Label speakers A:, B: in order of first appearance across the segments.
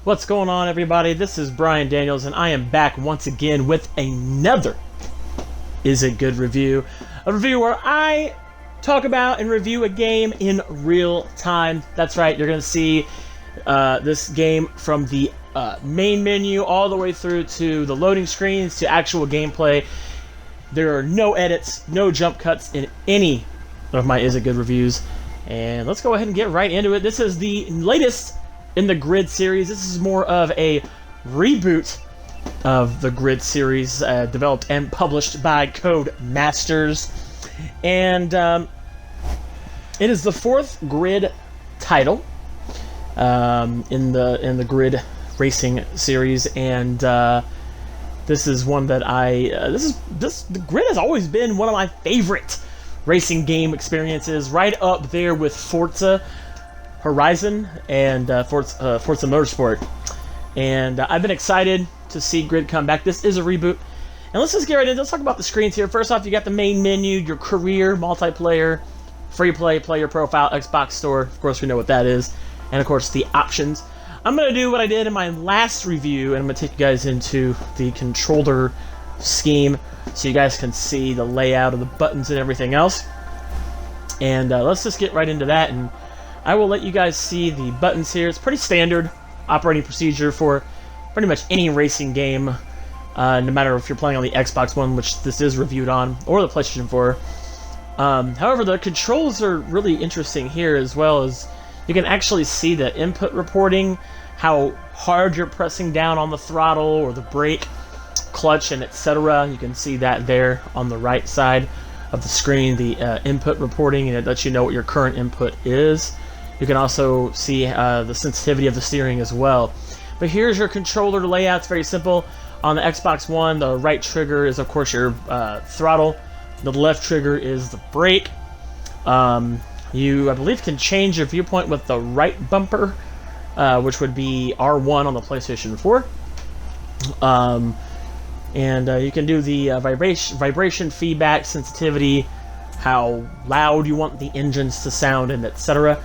A: What's going on, everybody? This is Brian Daniels, and I am back once again with another Is It Good review. A review where I talk about and review a game in real time. That's right, you're going to see this game from the main menu all the way through to the loading screens to actual gameplay. There are no edits, no jump cuts in any of my Is It Good reviews. And let's go ahead and get right into it. This is the latest in the Grid series. This is more of a reboot of the Grid series, developed and published by Codemasters. And it is the fourth Grid title in the Grid racing series, and this is one that the Grid has always been one of my favorite racing game experiences, right up there with Forza Horizon and Forza Motorsport. And I've been excited to see Grid come back. This is a reboot. And let's just get right into it. Let's talk about the screens here. First off, you got the main menu, your career, multiplayer, free play, player profile, Xbox store. Of course, we know what that is. And of course, the options. I'm going to do what I did in my last review, and I'm going to take you guys into the controller scheme so you guys can see the layout of the buttons and everything else. And let's just get right into that, and I will let you guys see the buttons here. It's pretty standard operating procedure for pretty much any racing game, no matter if you're playing on the Xbox One, which this is reviewed on, or the PlayStation 4. However, the controls are really interesting here, as well as you can actually see the input reporting, how hard you're pressing down on the throttle or the brake, clutch, and etc. You can see that there on the right side of the screen, the input reporting, and it lets you know what your current input is. You can also see the sensitivity of the steering as well. But here's your controller layout. It's very simple. On the Xbox One, the right trigger is, of course, your throttle. The left trigger is the brake. You, I believe, can change your viewpoint with the right bumper, which would be R1 on the PlayStation 4. You can do the vibration feedback, sensitivity, how loud you want the engines to sound, and etc.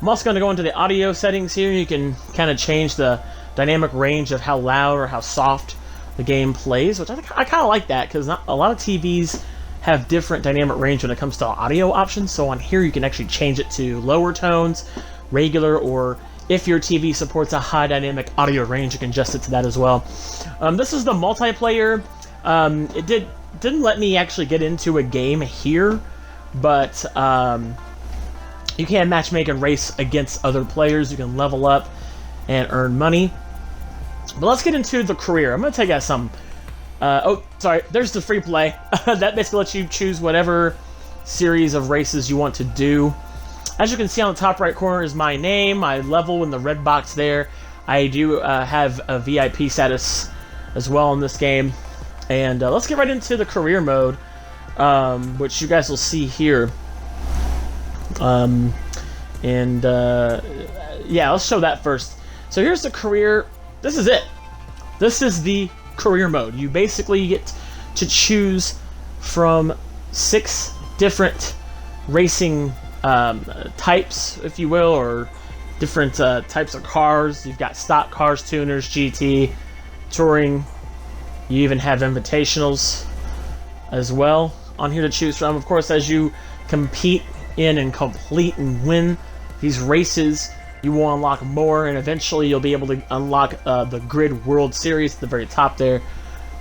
A: I'm also going to go into the audio settings here. You can kind of change the dynamic range of how loud or how soft the game plays, which I kind of like that, because a lot of TVs have different dynamic range when it comes to audio options. So on here you can actually change it to lower tones, regular, or if your TV supports a high dynamic audio range, you can adjust it to that as well. This is the multiplayer. It didn't let me actually get into a game here, but you can matchmake and race against other players. You can level up and earn money. But let's get into the career. I'm going to tell you guys something. Oh, sorry. There's the free play. That basically lets you choose whatever series of races you want to do. As you can see on the top right corner is my name, my level in the red box there. I do have a VIP status as well in this game. And let's get right into the career mode, which you guys will see here. Yeah, let's show that first. So here's the career. This is it. This is the career mode. You basically get to choose from 6 different racing types, if you will, or different types of cars. You've got stock cars, tuners, GT, touring. You even have invitationals as well on here to choose from. Of course, as you compete in and complete and win these races, you will unlock more, and eventually you'll be able to unlock the Grid World Series at the very top there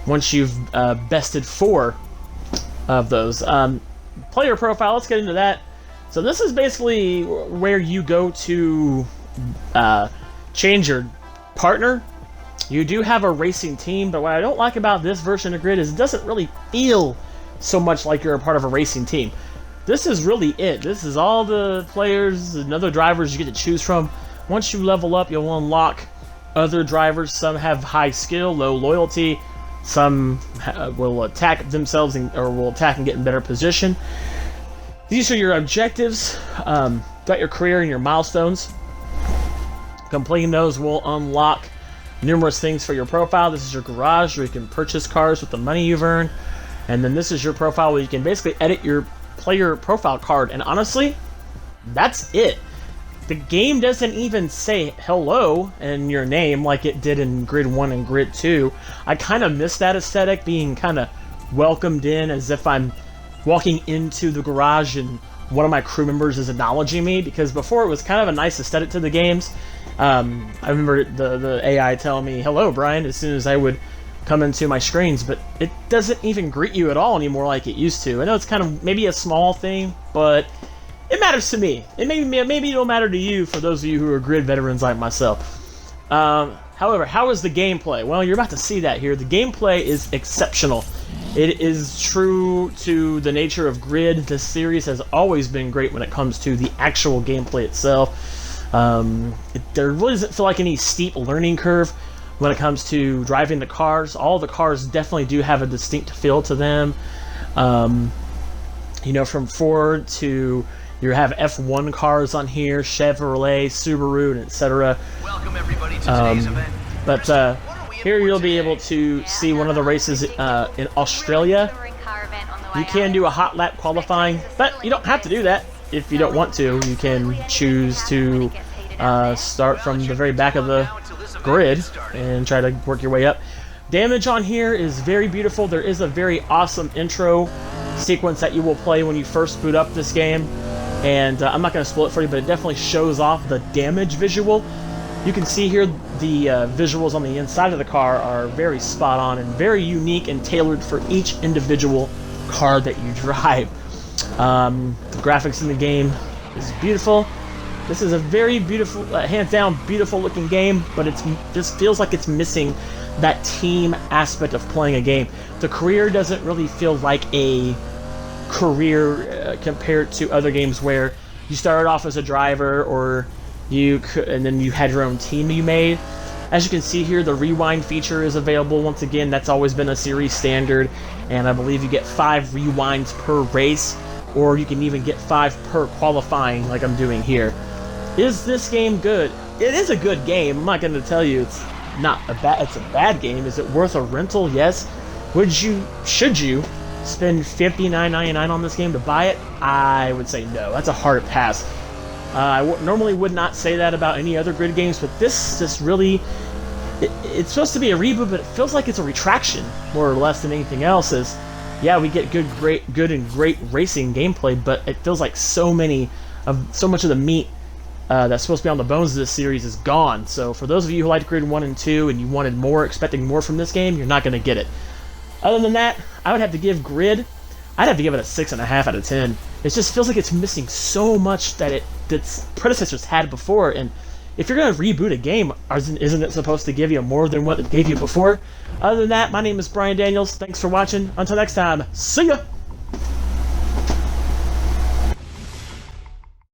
A: once you've bested 4 of those. Player profile, let's get into that. So this is basically where you go to change your partner. You do have a racing team, but what I don't like about this version of Grid is it doesn't really feel so much like you're a part of a racing team. This is really it. This is all the players and other drivers you get to choose from. Once you level up, you'll unlock other drivers. Some have high skill, low loyalty. Some will attack themselves or will attack and get in better position. These are your objectives throughout your career and your milestones. Completing those will unlock numerous things for your profile. This is your garage where you can purchase cars with the money you've earned. And then this is your profile where you can basically edit your player profile card. And honestly, that's it. the game doesn't even say hello in your name like it did in Grid 1 and Grid 2. I kind of miss that aesthetic, being kind of welcomed in as if I'm walking into the garage and one of my crew members is acknowledging me, because before it was kind of a nice aesthetic to the games. I remember the AI telling me, "Hello, Brian," as soon as I would come into my screens, but it doesn't even greet you at all anymore like it used to. I know it's kind of maybe a small thing, but it matters to me. Maybe it'll matter to you, for those of you who are grid veterans like myself. However, how is the gameplay? Well, you're about to see that here. The gameplay is exceptional. It is true to the nature of Grid. This series has always been great when it comes to the actual gameplay itself. There really doesn't feel like any steep learning curve when it comes to driving the cars. All the cars definitely do have a distinct feel to them. You know, from Ford to, you have F1 cars on here, Chevrolet, Subaru, and etc.
B: Welcome everybody to today's event.
A: But here you'll be able to see one of the races in Australia. You can do a hot lap qualifying, but you don't have to do that if you don't want to. You can choose to start from the very back of the grid and try to work your way up. Damage on here is very beautiful. There is a very awesome intro sequence that you will play when you first boot up this game, and I'm not going to spoil it for you, but it definitely shows off the damage visual. You can see here the visuals on the inside of the car are very spot on and very unique and tailored for each individual car that you drive. The graphics in the game is beautiful. This is a very beautiful, hands down, beautiful looking game, but it just feels like it's missing that team aspect of playing a game. The career doesn't really feel like a career compared to other games where you started off as a driver, or and then you had your own team you made. As you can see here, the rewind feature is available. Once again, that's always been a series standard, and I believe you get 5 rewinds per race, or you can even get 5 per qualifying like I'm doing here. Is this game good? It is a good game. I'm not going to tell you it's a bad game. Is it worth a rental? Yes. Should you spend $59.99 on this game to buy it? I would say no. That's a hard pass. I normally would not say that about any other Grid games, but this just really, it's supposed to be a reboot, but it feels like it's a retraction more or less than anything else. Yeah, we get good and great racing gameplay, but it feels like so much of the meat that's supposed to be on the bones of this series is gone. So for those of you who liked Grid 1 and 2 and you wanted more, expecting more from this game, you're not going to get it. Other than that, I would have to give Grid, I'd have to give it a 6.5 out of 10. It just feels like it's missing so much that its predecessors had before, and if you're going to reboot a game, isn't it supposed to give you more than what it gave you before? Other than that, my name is Brian Daniels. Thanks for watching. Until next time, see ya!